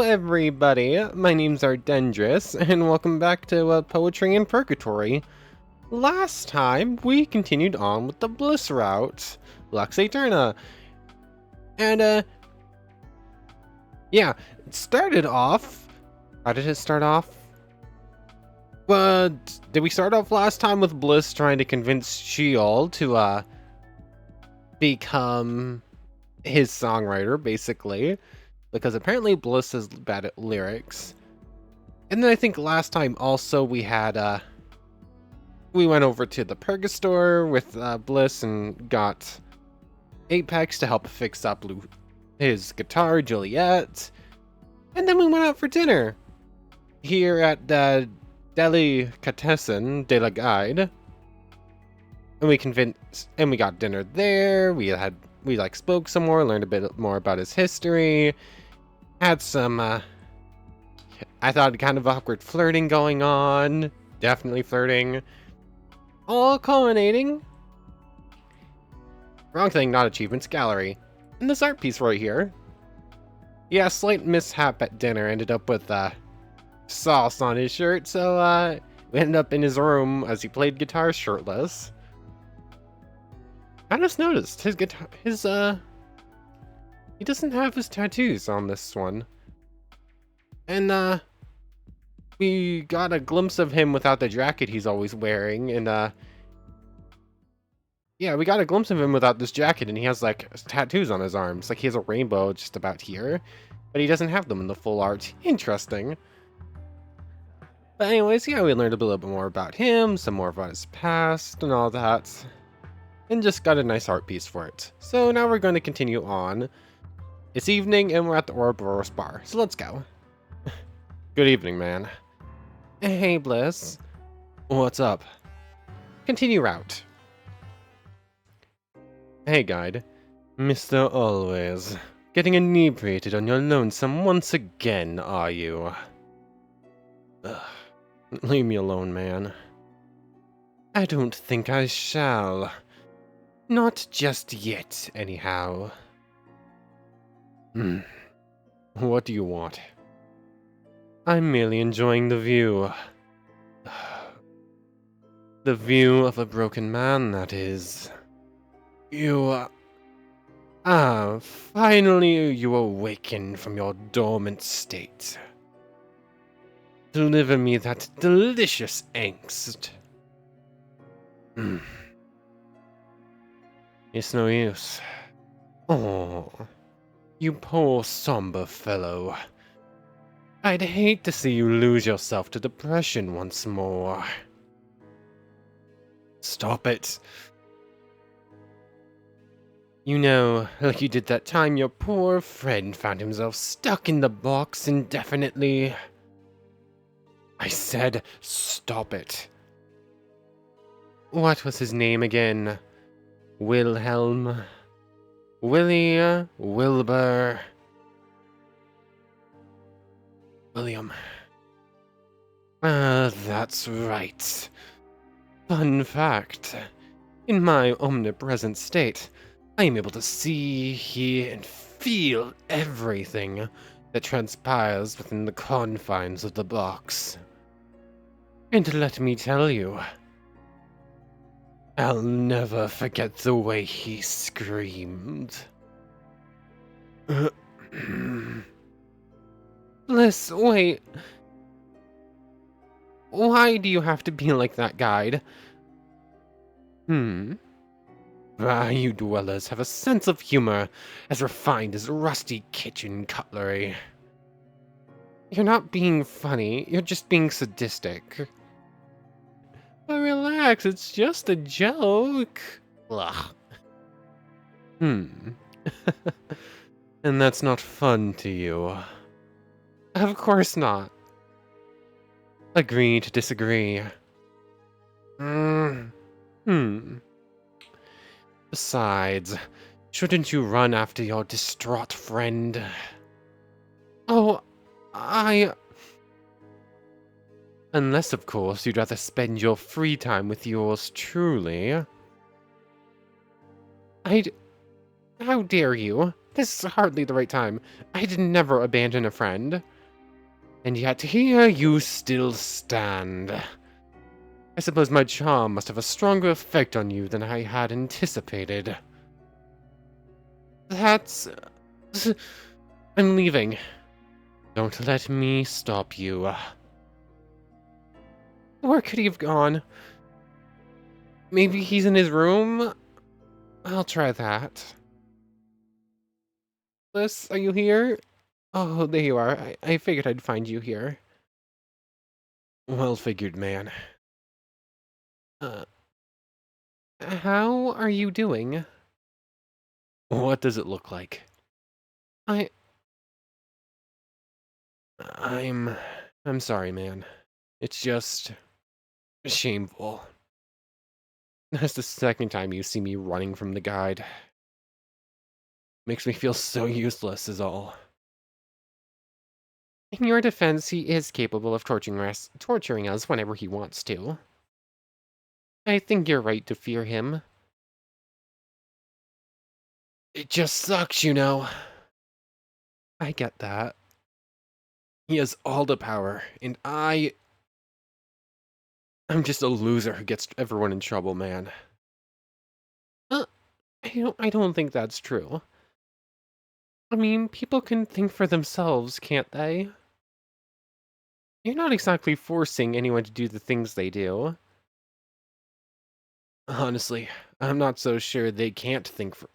everybody, my name's Ardendris, and welcome back to Poetry in Purgatory. Last time, we continued on with the Bliss route, Lux Aeterna. And, yeah, it started off... How did it start off? Did we start off last time with Bliss trying to convince Sheol to, become his songwriter, basically? Because apparently Bliss is bad at lyrics. And then I think last time also we had, we went over to the Purgatory with Bliss and got Apex to help fix up his guitar, Juliet. And then we went out for dinner here at the Delicatessen de la Guide. And we got dinner there. We spoke some more, learned a bit more about his history. Had some, I thought kind of awkward flirting going on. Definitely flirting. All culminating. Wrong thing, not achievements, gallery. And this art piece right here. Yeah, slight mishap at dinner. Ended up with, sauce on his shirt, so, we ended up in his room as he played guitar shirtless. I just noticed his guitar, he doesn't have his tattoos on this one. And, we got a glimpse of him without the jacket he's always wearing, and, yeah, we got a glimpse of him without this jacket, and he has, like, tattoos on his arms. Like, he has a rainbow just about here, but he doesn't have them in the full art. Interesting. But anyways, yeah, we learned a little bit more about him, some more about his past, and all that. And just got a nice art piece for it. So now we're going to continue on. It's evening, and we're at the Ouroboros bar, so let's go. Good evening, man. Hey, Bliss. What's up? Continue route. Hey, guide. Mr. Always. Getting inebriated on your lonesome once again, are you? Ugh. Leave me alone, man. I don't think I shall. Not just yet, anyhow. What do you want? I'm merely enjoying the view. The view of a broken man, that is. Finally you awaken from your dormant state. Deliver me that delicious angst. It's no use. Oh, you poor somber fellow. I'd hate to see you lose yourself to depression once more. Stop it. You know, like you did that time your poor friend found himself stuck in the box indefinitely. I said, stop it. What was his name again? Wilhelm? Willie? Wilbur? William. That's right. Fun fact. In my omnipresent state, I am able to see, hear, and feel everything that transpires within the confines of the box. And let me tell you, I'll never forget the way he screamed. Bliss, wait. Why do you have to be like that, guide? Bayou dwellers have a sense of humor as refined as rusty kitchen cutlery. You're not being funny, you're just being sadistic. But relax, it's just a joke. Ugh. And that's not fun to you. Of course not. Agree to disagree. Besides, shouldn't you run after your distraught friend? Oh, Unless, of course, you'd rather spend your free time with yours truly. How dare you? This is hardly the right time. I'd never abandon a friend. And yet here you still stand. I suppose my charm must have a stronger effect on you than I had anticipated. That's... I'm leaving. Don't let me stop you. Where could he have gone? Maybe he's in his room? I'll try that. Bliss, are you here? Oh, there you are. I figured I'd find you here. Well figured, man. Uh, how are you doing? What does it look like? I... I'm... I'm sorry, man. It's just... shameful. That's the second time you see me running from the guide. Makes me feel so useless is all. In your defense, he is capable of torturing us whenever he wants to. I think you're right to fear him. It just sucks, you know. I get that. He has all the power, and I'm just a loser who gets everyone in trouble, man. Uh, I don't think that's true. I mean, people can think for themselves, can't they? You're not exactly forcing anyone to do the things they do. Honestly, I'm not so sure they can't think for...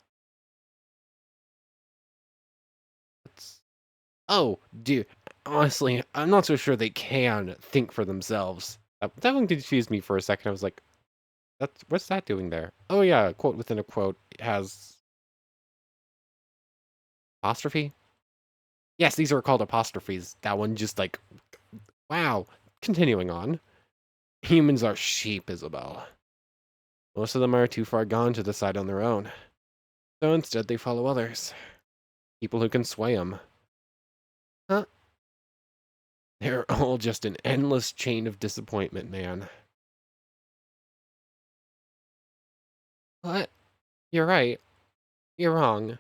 Oh, dude. Honestly, I'm not so sure they can think for themselves. That one confused me for a second. I was like, what's that doing there? Oh yeah, a quote within a quote has apostrophe? Yes, these are called apostrophes. That one just like, wow. Continuing on. Humans are sheep, Isobel. Most of them are too far gone to decide on their own. So instead they follow others. People who can sway them. Huh? They're all just an endless chain of disappointment, man. What? You're right. You're wrong.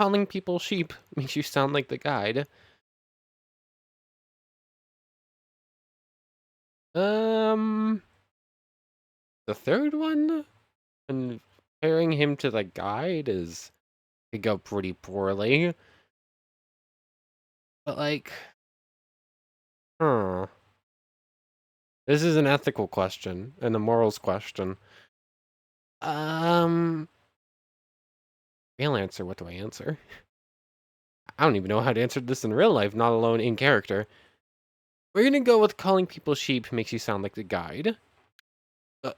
Calling people sheep makes you sound like the guide. Um, the third one? Comparing him to the guide could go pretty poorly. But like, huh. This is an ethical question and a morals question. Um, real answer, what do I answer? I don't even know how to answer this in real life, not alone in character. We're gonna go with calling people sheep makes you sound like the guide. Uh,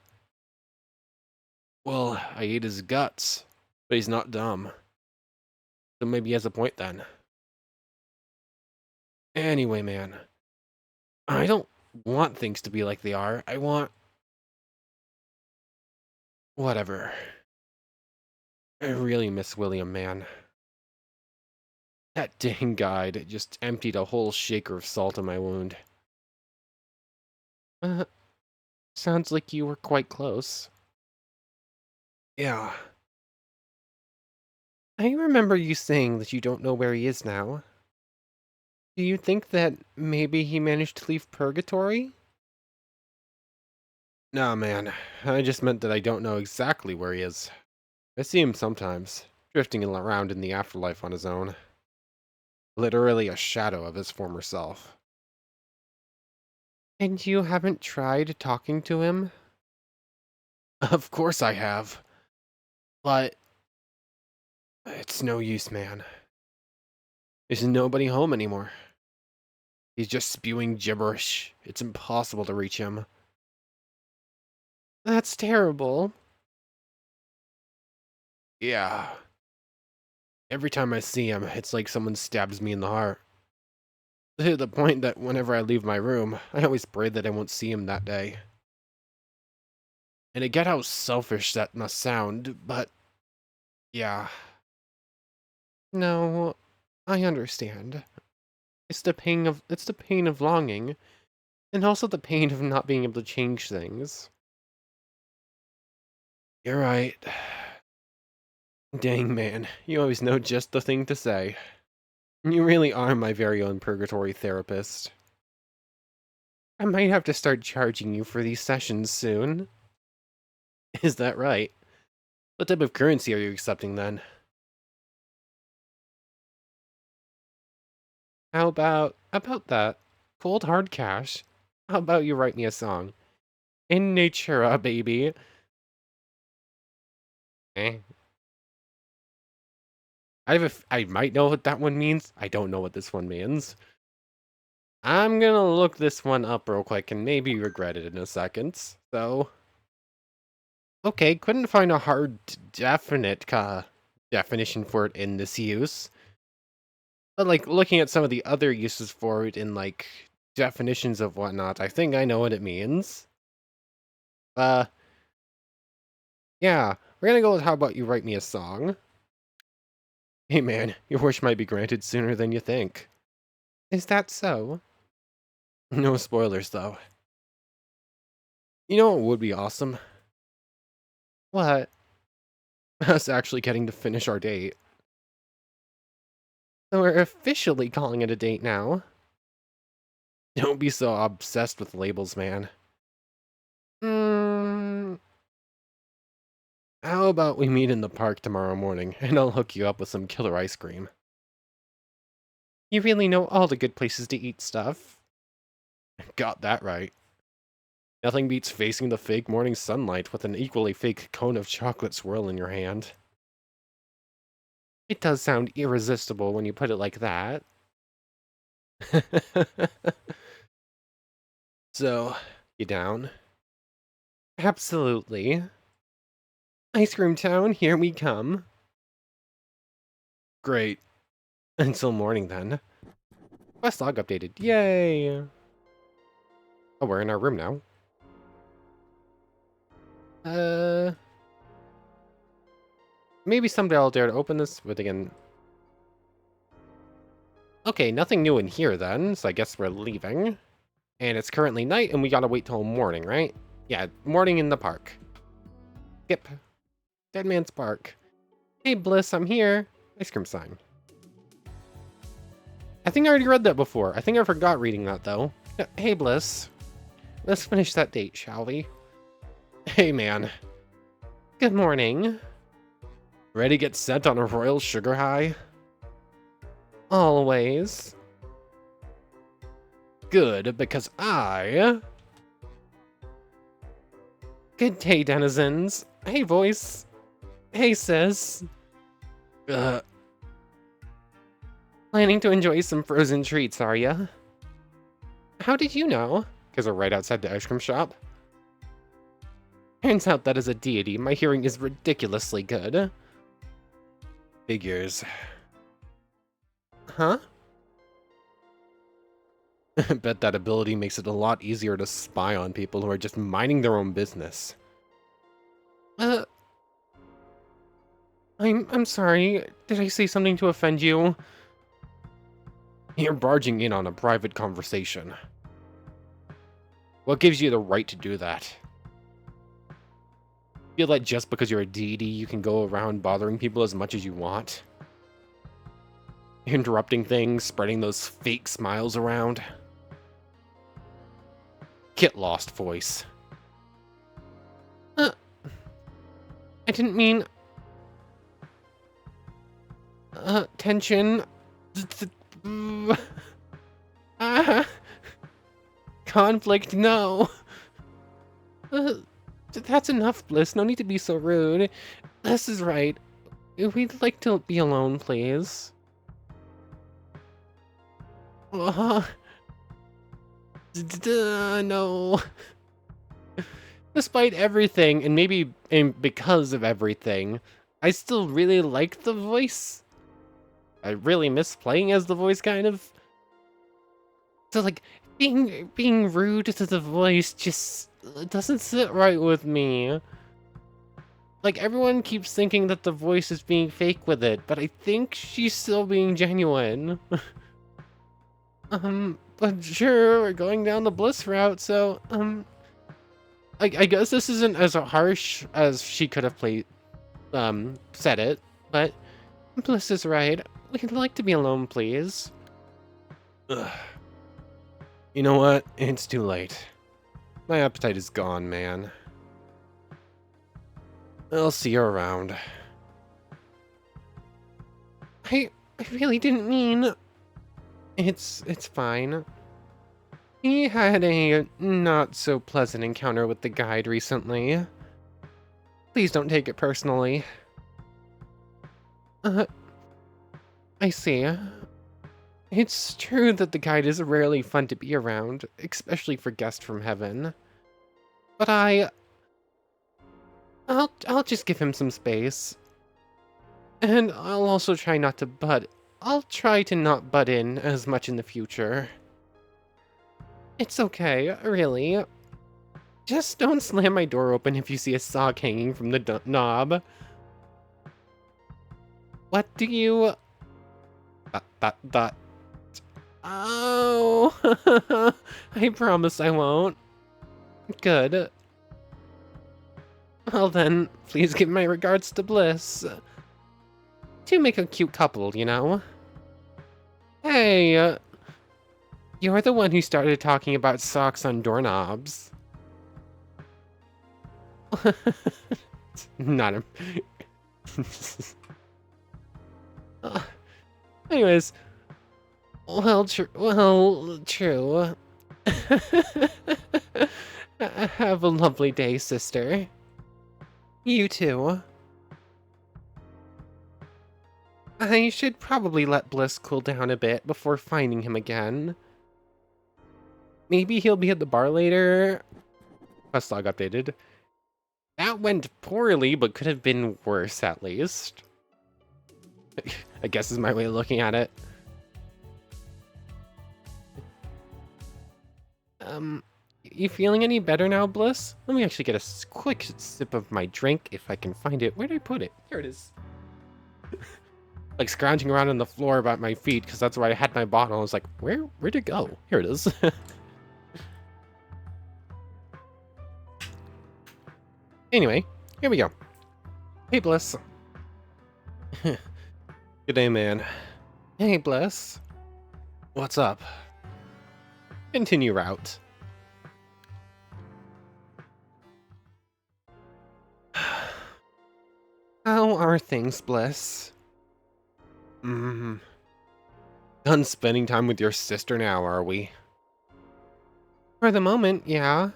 well, I ate his guts, but he's not dumb. So maybe he has a point then. Anyway, man, I don't want things to be like they are. I want... whatever. I really miss William, man. That dang guide just emptied a whole shaker of salt in my wound. Uh, sounds like you were quite close. Yeah. I remember you saying that you don't know where he is now. Do you think that maybe he managed to leave Purgatory? Nah, man. I just meant that I don't know exactly where he is. I see him sometimes, drifting around in the afterlife on his own. Literally a shadow of his former self. And you haven't tried talking to him? Of course I have. But it's no use, man. There's nobody home anymore. He's just spewing gibberish. It's impossible to reach him. That's terrible. Yeah. Every time I see him, it's like someone stabs me in the heart. To the point that whenever I leave my room, I always pray that I won't see him that day. And I get how selfish that must sound, but yeah. No, I understand. It's the pain of longing, and also the pain of not being able to change things. You're right. Dang man, you always know just the thing to say. You really are my very own purgatory therapist. I might have to start charging you for these sessions soon. Is that right? What type of currency are you accepting then? How about that? Cold hard cash? How about you write me a song? In natura, baby. Eh. I might know what that one means. I don't know what this one means. I'm gonna look this one up real quick and maybe regret it in a second. So, okay, couldn't find a hard, definite definition for it in this use. But like looking at some of the other uses for it in like definitions of whatnot, I think I know what it means. Uh, yeah, we're gonna go with how about you write me a song? Hey man, your wish might be granted sooner than you think. Is that so? No spoilers though. You know what would be awesome? What? Us actually getting to finish our date. So we're officially calling it a date now. Don't be so obsessed with labels, man. Hmm. How about we meet in the park tomorrow morning, and I'll hook you up with some killer ice cream. You really know all the good places to eat stuff. Got that right. Nothing beats facing the fake morning sunlight with an equally fake cone of chocolate swirl in your hand. It does sound irresistible when you put it like that. So, you down? Absolutely. Ice Cream Town, here we come. Great. Until morning then. Quest log updated. Yay! Oh, we're in our room now. Uh... Maybe someday I'll dare to open this, but again... Okay, nothing new in here then, so I guess we're leaving. And it's currently night, and we gotta wait till morning, right? Yeah, morning in the park. Skip. Dead Man's Park. Hey, Bliss, I'm here. Ice cream sign. I think I already read that before. I think I forgot reading that, though. Hey, Bliss. Let's finish that date, shall we? Hey, man. Good morning. Ready to get sent on a royal sugar high? Always. Good, because I... Good day, denizens. Hey, voice. Hey, sis. Planning to enjoy some frozen treats, are ya? How did you know? Because we're right outside the ice cream shop. Turns out that as a deity, my hearing is ridiculously good. Figures. Huh? Bet that ability makes it a lot easier to spy on people who are just minding their own business. I'm sorry. Did I say something to offend you? You're barging in on a private conversation. What gives you the right to do that? Feel like just because you're a deity, you can go around bothering people as much as you want? Interrupting things, spreading those fake smiles around? Get lost, voice. I didn't mean... tension... conflict, no. That's enough, Bliss. No need to be so rude. This is right. We'd like to be alone, please. No. Despite everything, and maybe because of everything, I still really like the voice. I really miss playing as the voice, kind of. So, like, being rude to the voice just doesn't sit right with me. Like, everyone keeps thinking that the voice is being fake with it, but I think she's still being genuine. But sure, we're going down the Bliss route, so, I guess this isn't as harsh as she could have said it, but Bliss is right. We'd like to be alone, please. Ugh. You know what? It's too late. My appetite is gone, man. I'll see you around. I really didn't mean... It's fine. He had a not-so-pleasant encounter with the guide recently. Please don't take it personally. I see. It's true that the guide is rarely fun to be around, especially for guests from heaven. But I'll just give him some space. And I'll also try not to I'll try to not butt in as much in the future. It's okay, really. Just don't slam my door open if you see a sock hanging from the knob. What do you... Oh! I promise I won't. Good. Well then, please give my regards to Bliss. To make a cute couple, you know? Hey, you're the one who started talking about socks on doorknobs. Not him. Anyways, true. Have a lovely day, sister. You too. I should probably let Bliss cool down a bit before finding him again. Maybe he'll be at the bar later. Quest log updated. That went poorly, but could have been worse at least. I guess is my way of looking at it. You feeling any better now, Bliss? Let me actually get a quick sip of my drink if I can find it. Where did I put it? Here it is. Like scrounging around on the floor about my feet because that's where I had my bottle. I was like, where'd it go? Here it is. Anyway, here we go. Hey, Bliss. Good day, man. Hey, Bliss. What's up? Continue route. How are things, Bliss? Done spending time with your sister now, are we? For the moment, yeah.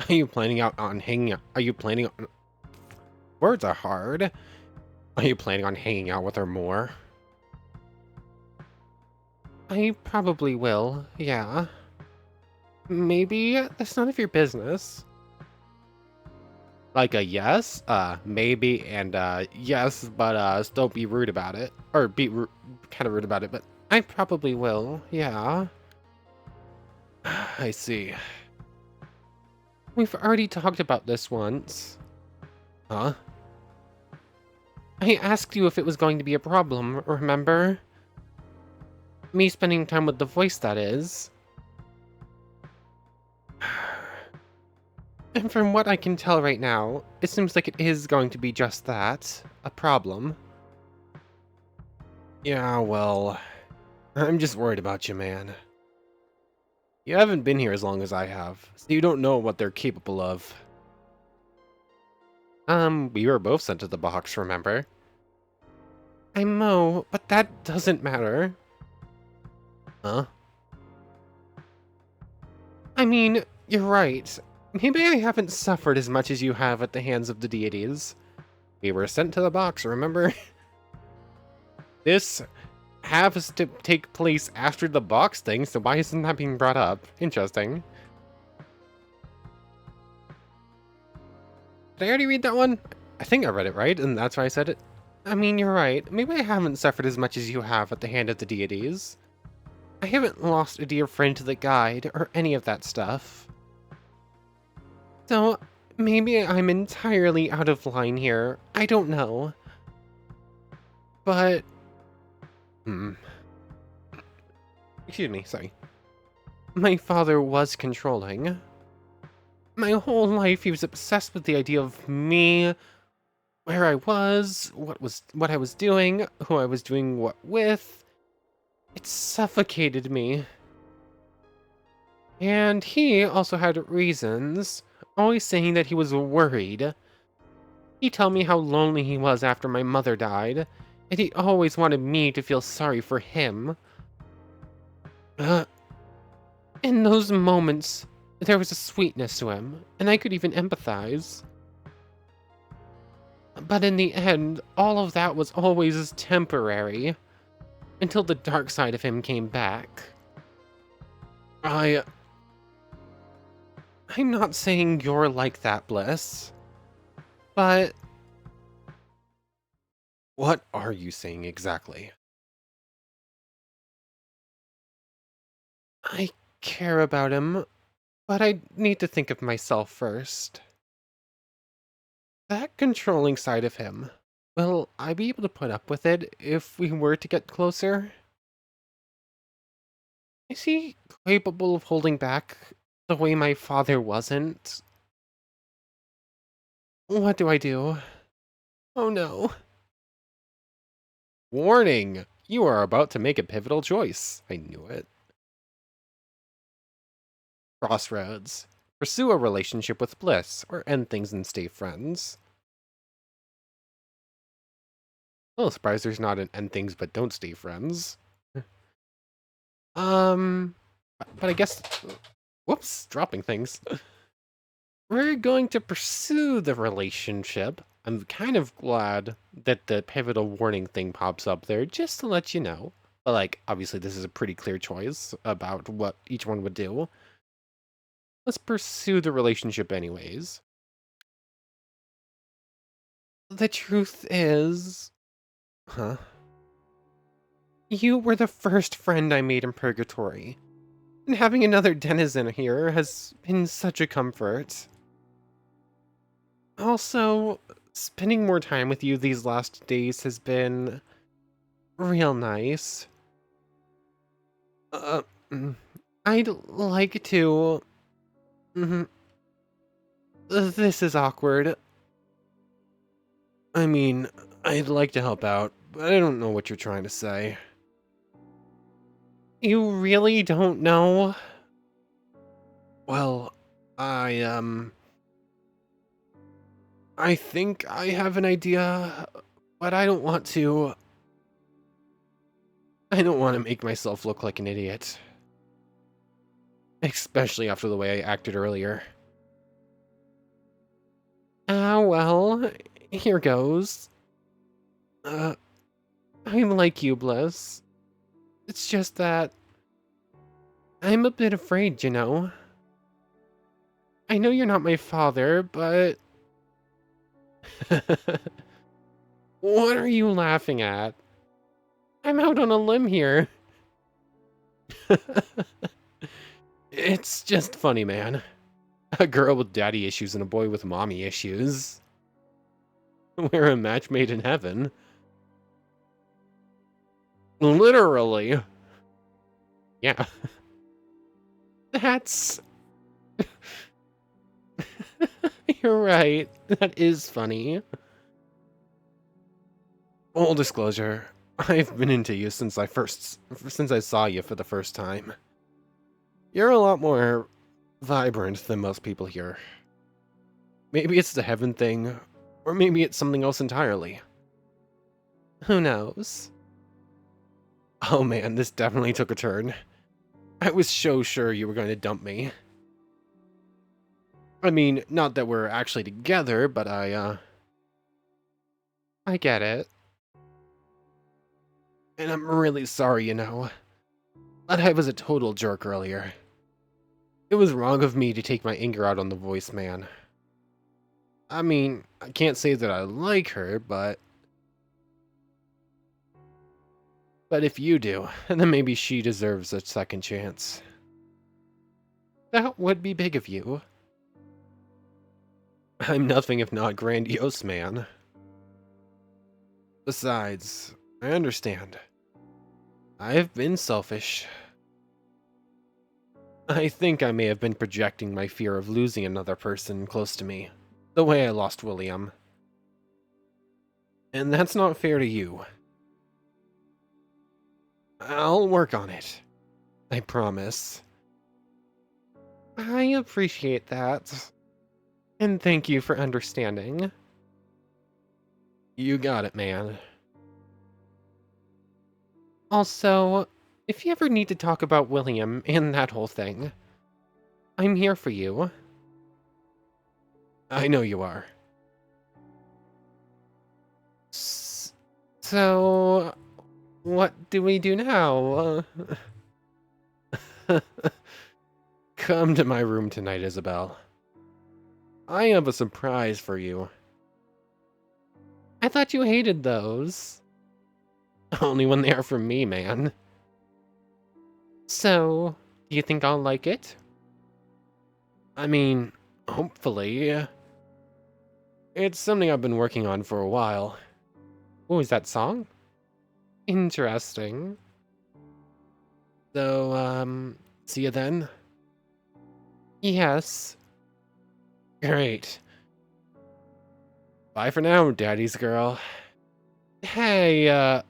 Are you planning on hanging out? Are you planning on... Words are hard. Are you planning on hanging out with her more? I probably will, yeah. Maybe that's none of your business. Like a yes, maybe, and yes, but don't be rude about it. Or be kind of rude about it, but I probably will, yeah. I see. We've already talked about this once. Huh? I asked you if it was going to be a problem, remember? Me spending time with the voice, that is. And from what I can tell right now, it seems like it is going to be just that. A problem. Yeah, well... I'm just worried about you, man. You haven't been here as long as I have, so you don't know what they're capable of. We were both sent to the box, remember? I know, but that doesn't matter. Huh? I mean, you're right. Maybe I haven't suffered as much as you have at the hands of the deities. We were sent to the box, remember? This has to take place after the box thing, so why isn't that being brought up? Interesting. Did I already read that one? I think I read it right, and that's why I said it. I mean, you're right. Maybe I haven't suffered as much as you have at the hand of the deities. I haven't lost a dear friend to the guide, or any of that stuff. So, maybe I'm entirely out of line here. I don't know. But... Excuse me, sorry. My father was controlling. My whole life he was obsessed with the idea of me, where I was, what I was doing, who I was doing what with. It suffocated me. And he also had reasons, always saying that he was worried. He'd tell me how lonely he was after my mother died, and he always wanted me to feel sorry for him. Uh, in those moments, there was a sweetness to him, and I could even empathize. But in the end, all of that was always temporary, until the dark side of him came back. I'm not saying you're like that, Bliss, but what are you saying exactly? I care about him, but I need to think of myself first. That controlling side of him, will I be able to put up with it if we were to get closer? Is he capable of holding back the way my father wasn't? What do I do? Oh no. Warning! You are about to make a pivotal choice. I knew it. Crossroads. Pursue a relationship with Bliss, or end things and stay friends. A little surprised there's not an end things but don't stay friends. Um, but I guess... Whoops, dropping things. We're going to pursue the relationship. I'm kind of glad that the pivotal warning thing pops up there, just to let you know. But, like, obviously this is a pretty clear choice about what each one would do. Let's pursue the relationship anyways. The truth is... Huh? You were the first friend I made in Purgatory. And having another denizen here has been such a comfort. Also, spending more time with you these last days has been real nice. Uh, mm, I'd like to... mhm, this is awkward. I mean, I'd like to help out, but I don't know what you're trying to say. You really don't know? Well, I think I have an idea, but I don't want to... I don't want to make myself look like an idiot. Especially after the way I acted earlier. Ah, well, here goes. Uh, I'm like you, Bliss. It's just that I'm a bit afraid, you know? I know you're not my father, but... What are you laughing at? I'm out on a limb here. It's just funny, man. A girl with daddy issues and a boy with mommy issues. We're a match made in heaven. Literally. Yeah. That's... You're right. That is funny. Full disclosure, I've been into you since I saw you for the first time. You're a lot more vibrant than most people here. Maybe it's the heaven thing, or maybe it's something else entirely. Who knows? Oh man, this definitely took a turn. I was so sure you were going to dump me. I mean, not that we're actually together, but I get it. And I'm really sorry, you know. That I was a total jerk earlier. It was wrong of me to take my anger out on the voice man. I mean, I can't say that I like her, but if you do, then maybe she deserves a second chance. That would be big of you. I'm nothing if not grandiose, man. Besides, I understand. I've been selfish. I think I may have been projecting my fear of losing another person close to me, the way I lost William. And that's not fair to you. I'll work on it. I promise. I appreciate that. And thank you for understanding. You got it, man. Also, if you ever need to talk about William and that whole thing, I'm here for you. I know you are. So, what do we do now? Come to my room tonight, Isobel. I have a surprise for you. I thought you hated those. Only when they are from me, man. So, do you think I'll like it? I mean, hopefully. It's something I've been working on for a while. What was that song? Interesting. So, see you then? Yes. Great. Bye for now, daddy's girl. Hey,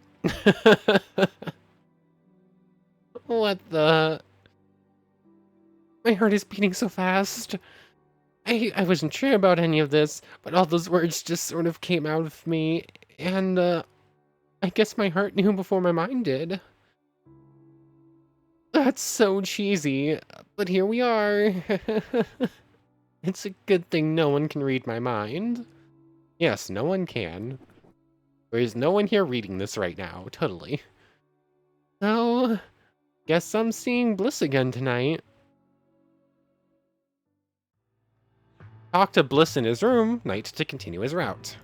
what the? My heart is beating so fast. I wasn't sure about any of this, but all those words just sort of came out of me, and, I guess my heart knew before my mind did. That's so cheesy, but here we are. It's a good thing no one can read my mind. Yes, no one can. There's no one here reading this right now, totally. So, guess I'm seeing Bliss again tonight. Talk to Bliss in his room, Knight to continue his route.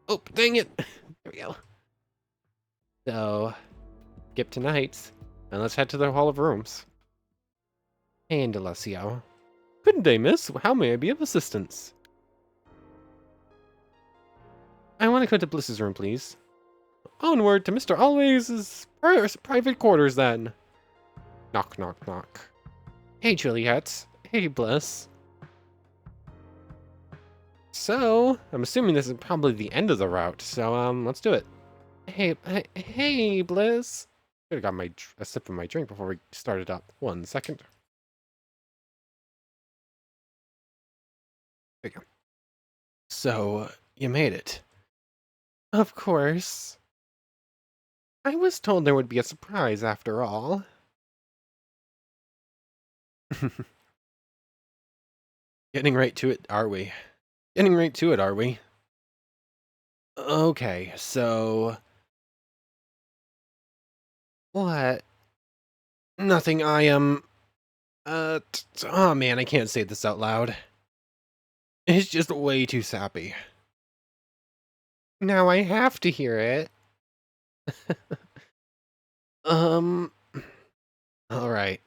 Oh, dang it! There we go. So, skip tonight, and let's head to the Hall of Rooms. Hey, Indelecio. Good day, miss. How may I be of assistance? I want to go to Bliss's room, please. Onward to Mr. Always' private quarters, then. Knock, knock, knock. Hey, Juliet. Hey, Bliss. So, I'm assuming this is probably the end of the route, so, let's do it. Hey, Bliss. Should have got a sip of my drink before we started up. 1 second. There you go. So, you made it. Of course. I was told there would be a surprise after all. Getting right to it, are we? Getting right to it, are we? Okay, so... What? Nothing, I am... oh man, I can't say this out loud. It's just way too sappy. Now I have to hear it. Alright.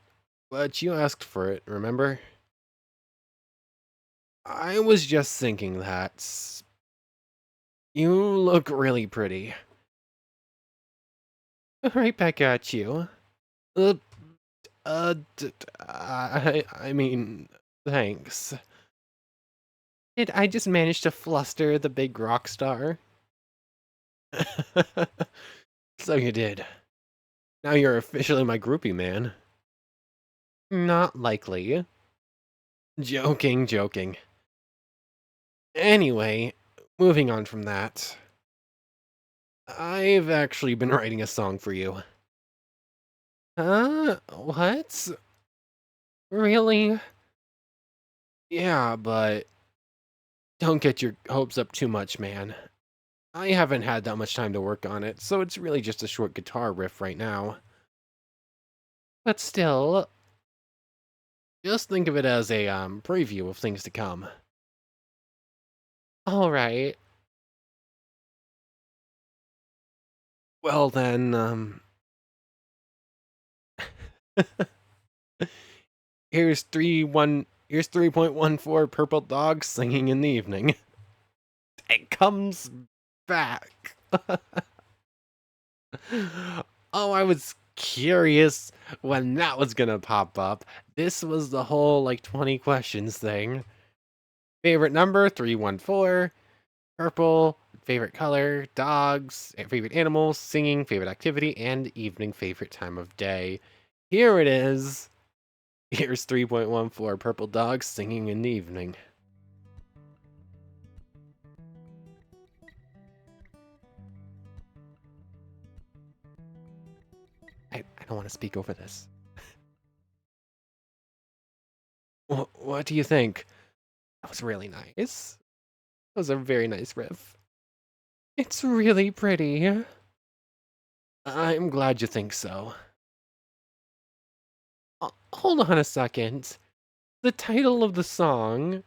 But you asked for it, remember? I was just thinking that... You look really pretty. Right back at you. I mean, thanks. Did I just manage to fluster the big rock star? So you did. Now you're officially my groupie, man. Not likely. Joking, joking. Anyway, moving on from that. I've actually been writing a song for you. What? Really? Yeah, but don't get your hopes up too much, man. I haven't had that much time to work on it, so it's really just a short guitar riff right now. But still, just think of it as a preview of things to come. All right. Well then, here's 3.14 purple dogs singing in the evening. It comes back. Oh, I was curious when that was gonna pop up. This was the whole like 20 questions thing. Favorite number 314. Purple, favorite color, dogs, favorite animals, singing, favorite activity, and evening favorite time of day. Here it is. Here's 3.14 Purple Dogs Singing in the Evening. I don't want to speak over this. What do you think? That was really nice. That was a very nice riff. It's really pretty. I'm glad you think so. Hold on a second. The title of the song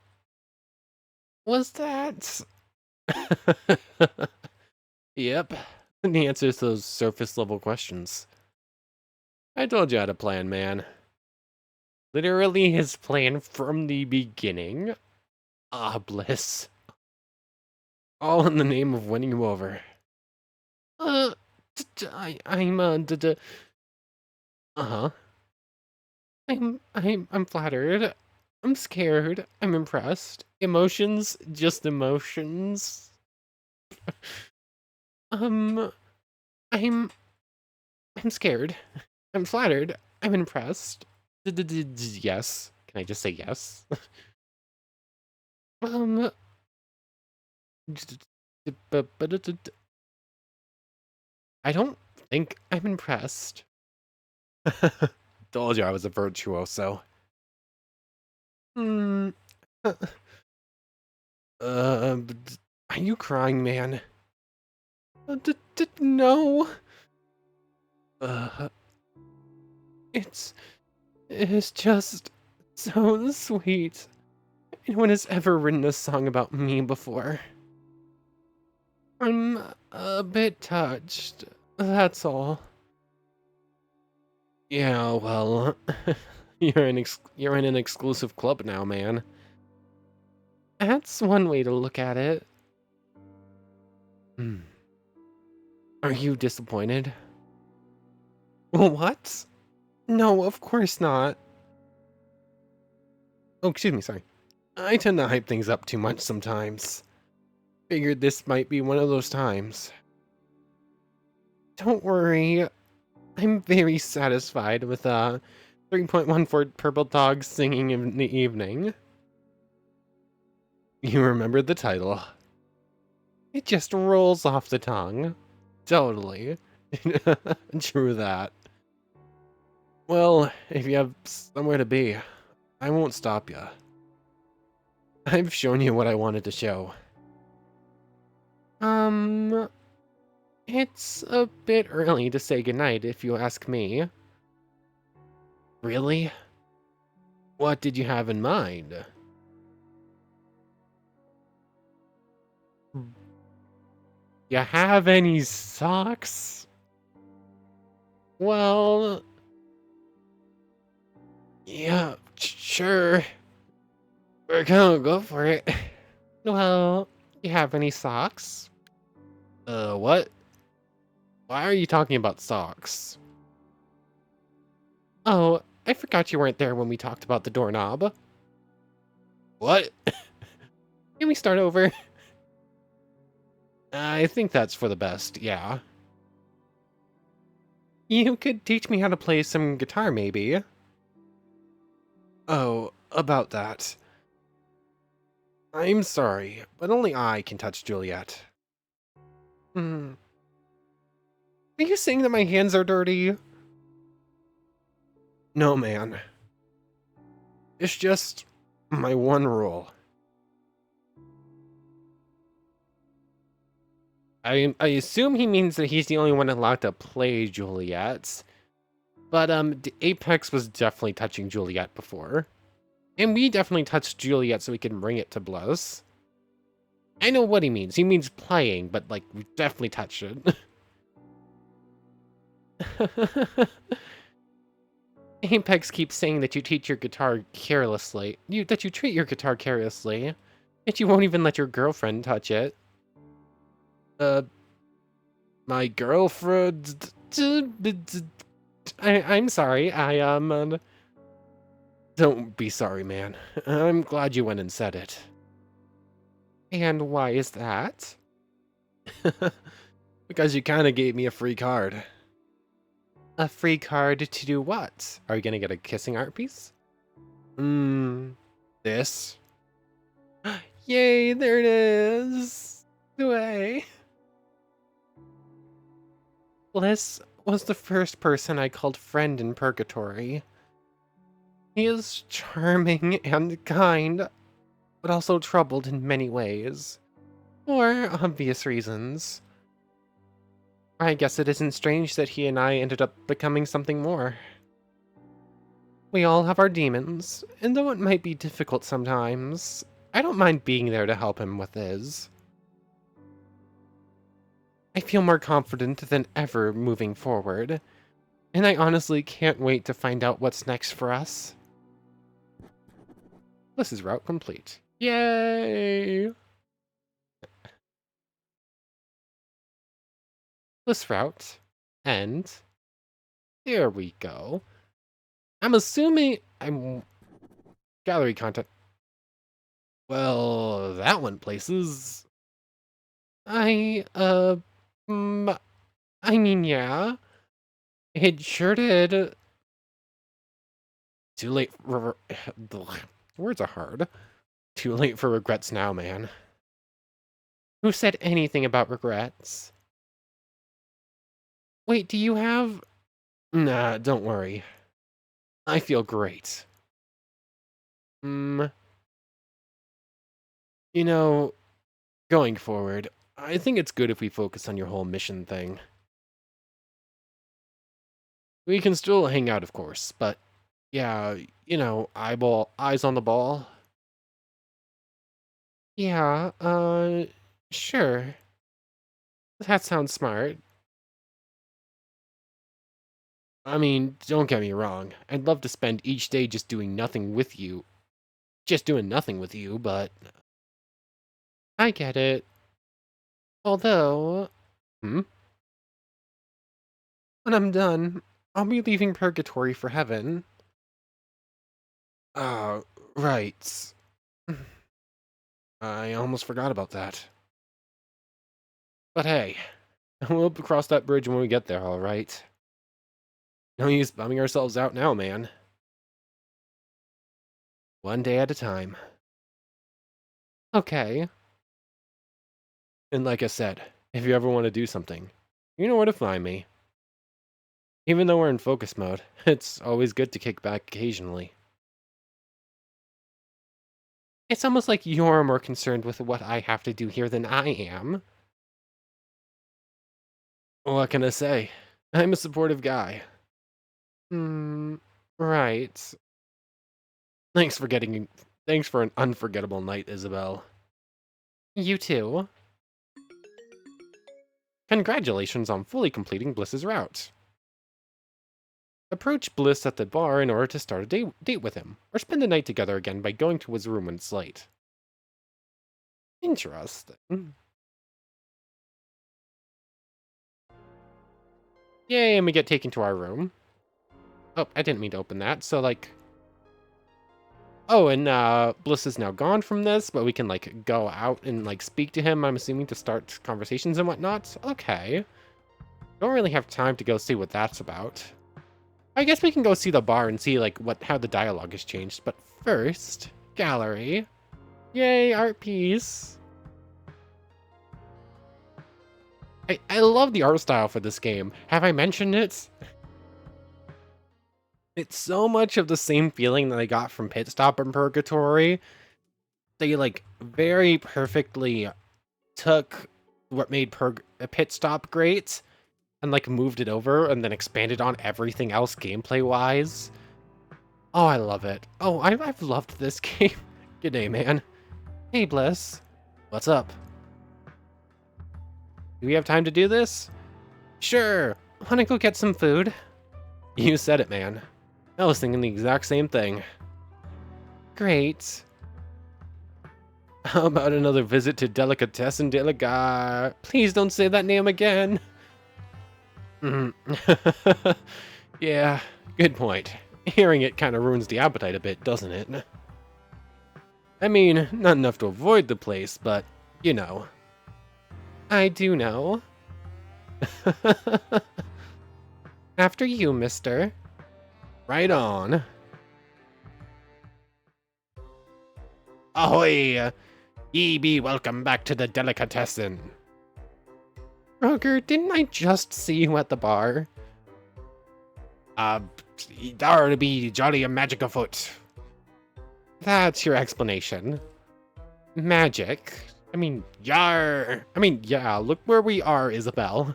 was that? Yep. The answers to those surface level questions. I told you how to plan, man. Literally his plan from the beginning. Ah, Bliss. All in the name of winning you over. I'm uh-huh. I'm flattered. I'm scared. I'm impressed. Emotions, just emotions. Um, I'm scared. I'm flattered. I'm impressed. Yes. Can I just say yes? Um, I don't think I'm impressed. Told you I was a virtuoso. Hmm. Are you crying, man? No. Uh, it's just so sweet. No one has ever written a song about me before. I'm a bit touched. That's all. Yeah, well, you're in an exclusive club now, man. That's one way to look at it. Hmm. Are you disappointed? What? No, of course not. Oh, excuse me, sorry. I tend to hype things up too much sometimes. Figured this might be one of those times. Don't worry, I'm very satisfied with 3.14 Purple Dogs Singing in the Evening. You remembered the title. It just rolls off the tongue. Totally. True that. Well, if you have somewhere to be, I won't stop you. I've shown you what I wanted to show. It's a bit early to say goodnight if you ask me. Really? What did you have in mind? You have any socks? Well, yeah, sure. We're gonna go for it. Well, you have any socks? What? Why are you talking about socks? Oh, I forgot you weren't there when we talked about the doorknob. What? Can we start over? I think that's for the best, yeah. You could teach me how to play some guitar, maybe. Oh, about that. I'm sorry, but only I can touch Juliet. Hmm. Are you saying that my hands are dirty? No, man. It's just my one rule. I assume he means that he's the only one allowed to play Juliet. But Apex was definitely touching Juliet before. And we definitely touched Juliet so we can bring it to Bliss. I know what he means. He means playing, but like we definitely touched it. Apex keeps saying that you teach your guitar carelessly. That you treat your guitar carelessly. That you won't even let your girlfriend touch it. My girlfriend. I'm sorry. Don't be sorry, man. I'm glad you went and said it. And why is that? Because you kind of gave me a free card. A free card to do what? Are you gonna get a kissing art piece? This? Yay, there it is! Way. Bliss was the first person I called friend in Purgatory. He is charming and kind, but also troubled in many ways. For obvious reasons. I guess it isn't strange that he and I ended up becoming something more. We all have our demons, and though it might be difficult sometimes, I don't mind being there to help him with his. I feel more confident than ever moving forward, and I honestly can't wait to find out what's next for us. This is route complete. Yay! This route, and there we go. I'm assuming I'm gallery content. Well, that went places. Mm, I mean, yeah, it sure did. Too late for words are hard. Too late for regrets now, man. Who said anything about regrets? Wait, do you have... Nah, don't worry. I feel great. You know, going forward, I think it's good if we focus on your whole mission thing. We can still hang out, of course, but yeah, you know, eyes on the ball. Yeah, sure. That sounds smart. I mean, don't get me wrong. I'd love to spend each day just doing nothing with you. Just doing nothing with you, but I get it. Although, when I'm done, I'll be leaving Purgatory for heaven. Uh, right. I almost forgot about that. But hey, we'll cross that bridge when we get there, alright? No use bumming ourselves out now, man. One day at a time. Okay. And like I said, if you ever want to do something, you know where to find me. Even though we're in focus mode, it's always good to kick back occasionally. It's almost like you're more concerned with what I have to do here than I am. What can I say? I'm a supportive guy. Right. Thanks for getting... Thanks for an unforgettable night, Isobel. You too. Congratulations on fully completing Bliss's route. Approach Bliss at the bar in order to start a date with him, or spend the night together again by going to his room when it's late. Interesting. Yay, and we get taken to our room. Oh, I didn't mean to open that, so like... Oh, and Bliss is now gone from this, but we can like go out and like speak to him, I'm assuming, to start conversations and whatnot. Okay. Don't really have time to go see what that's about. I guess we can go see the bar and see like how the dialogue has changed, but first, gallery. Yay, art piece. I love the art style for this game. Have I mentioned it? It's so much of the same feeling that I got from Pitstop and Purgatory. They like very perfectly took what made Pitstop great and like moved it over and then expanded on everything else gameplay wise. Oh, I love it. Oh, I've loved this game. Good day, man. Hey, Bliss. What's up? Do we have time to do this? Sure. Wanna go get some food? You said it, man. I was thinking the exact same thing. Great. How about another visit to Delicatessen de la Gare? Please don't say that name again. Yeah, good point. Hearing it kind of ruins the appetite a bit, doesn't it? I mean, not enough to avoid the place, but, you know. I do know. After you, mister. Right on. Ahoy! Ye be welcome back to the delicatessen. Roger, didn't I just see you at the bar? There to be jolly and magic afoot. That's your explanation. Magic? I mean, yar! I mean, yeah, look where we are, Isobel.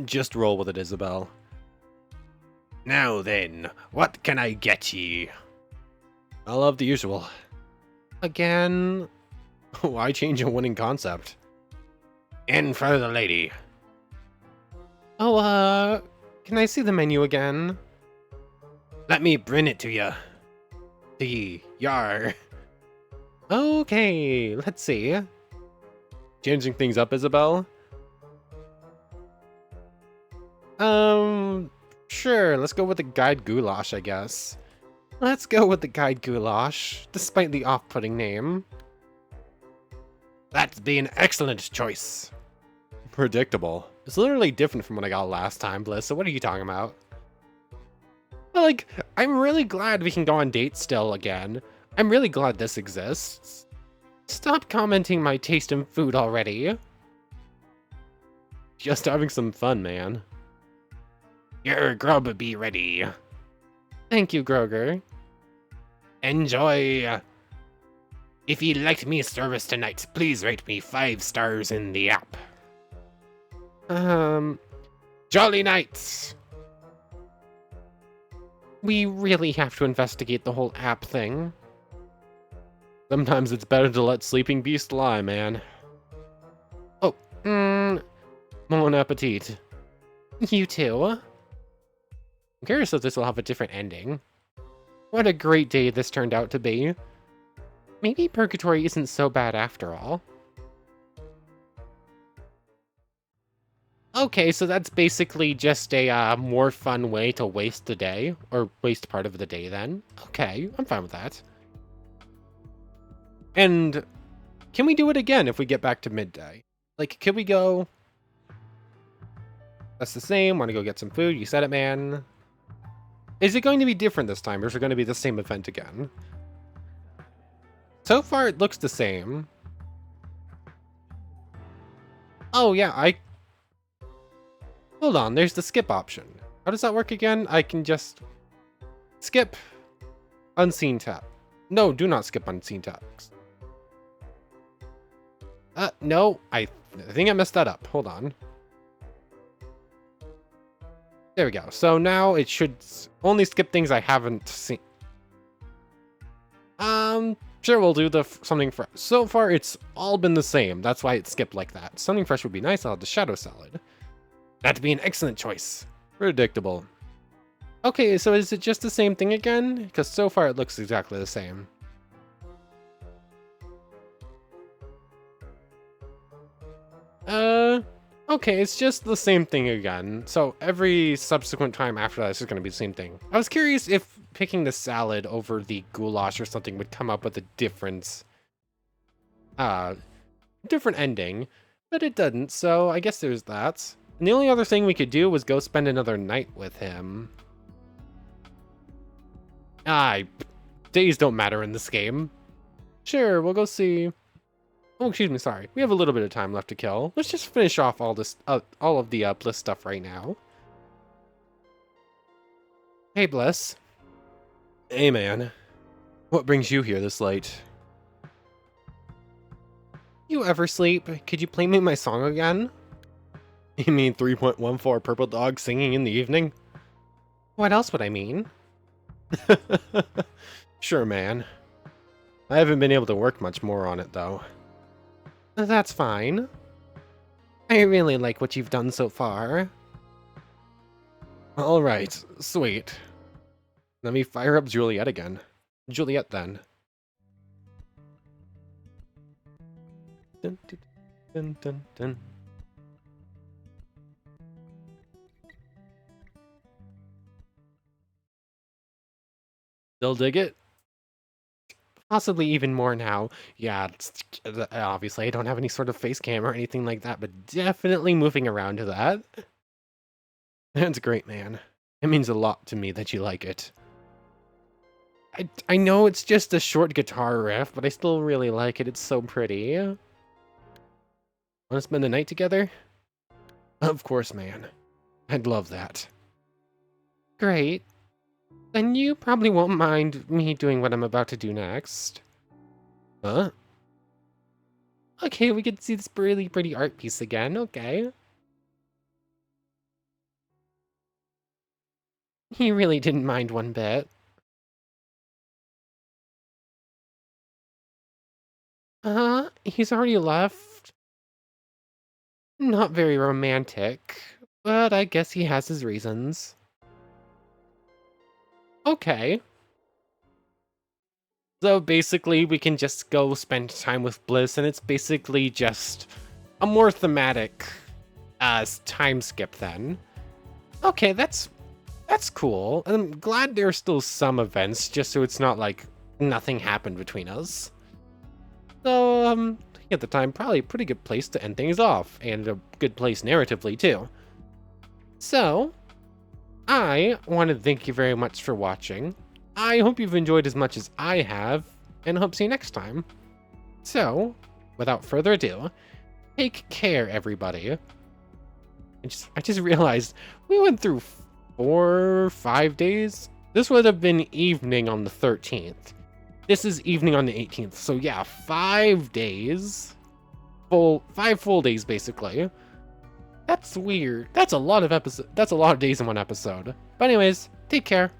Just roll with it, Isobel. Now then, what can I get ye? I love the usual. Again? Why change a winning concept? In front of the lady. Oh, can I see the menu again? Let me bring it to ya. To ye, yar. Okay, let's see. Changing things up, Isobel? Sure, let's go with the guide goulash, I guess. Let's go with the guide goulash, despite the off-putting name. That'd be an excellent choice. Predictable. It's literally different from what I got last time, Bliss, so what are you talking about? But, like, I'm really glad we can go on dates still again. I'm really glad this exists. Stop commenting my taste in food already. Just having some fun, man. Your grub be ready. Thank you, Groger. Enjoy. If you liked me service tonight, please rate me 5 stars in the app. Jolly nights! We really have to investigate the whole app thing. Sometimes it's better to let sleeping beast lie, man. Oh, bon appetit. You too. I'm curious if this will have a different ending. What a great day this turned out to be. Maybe Purgatory isn't so bad after all. Okay, so that's basically just a more fun way to waste the day, or waste part of the day then. Okay, I'm fine with that. And can we do it again if we get back to midday? Like, can we go... That's the same, want to go get some food, you said it, man. Is it going to be different this time, or is it going to be the same event again? So far, it looks the same. Oh, yeah, Hold on, there's the skip option. How does that work again? I can just... Skip. Unseen tab. No, do not skip unseen tabs. No, I think I messed that up. Hold on. There we go. So now it should only skip things I haven't seen. Sure, we'll do the something fresh. So far, it's all been the same. That's why it skipped like that. Something fresh would be nice. I'll have the shadow salad. That'd be an excellent choice. Predictable. Okay, so is it just the same thing again? Because so far it looks exactly the same. Okay, it's just the same thing again. So every subsequent time after that is just going to be the same thing. I was curious if picking the salad over the goulash or something would come up with a different ending, but it didn't, so I guess there's that. And the only other thing we could do was go spend another night with him. Days don't matter in this game. Sure, we'll go see... Oh, excuse me, sorry. We have a little bit of time left to kill. Let's just finish off all this, all of the Bliss stuff right now. Hey, Bliss. Hey, man. What brings you here this late? You ever sleep? Could you play me my song again? You mean 3.14 Purple Dog singing in the evening? What else would I mean? Sure, man. I haven't been able to work much more on it, though. That's fine. I really like what you've done so far. Alright, sweet. Let me fire up Juliet again. Juliet, then. Dun, dun, dun, dun, dun. Still dig it? Possibly even more now. Yeah, obviously I don't have any sort of face cam or anything like that, but definitely moving around to that. That's great, man. It means a lot to me that you like it. I know it's just a short guitar riff, but I still really like it. It's so pretty. Want to spend the night together? Of course, man. I'd love that. Great. Then you probably won't mind me doing what I'm about to do next. Huh? Okay, we get to see this really pretty art piece again. Okay. He really didn't mind one bit. He's already left. Not very romantic, but I guess he has his reasons. Okay. So basically, we can just go spend time with Bliss, and it's basically just a more thematic time skip then. Okay, that's cool. I'm glad there's still some events, just so it's not like nothing happened between us. So, at the time, probably a pretty good place to end things off, and a good place narratively, too. So, I want to thank you very much for watching. I hope you've enjoyed as much as I have, and hope to see you next time. So, without further ado, take care, everybody. I just realized we went through 4 or 5 days. This would have been evening on the 13th. This is evening on the 18th. So yeah, 5 days. 5 full days, basically. That's weird. That's a lot of days in one episode. But anyways, take care.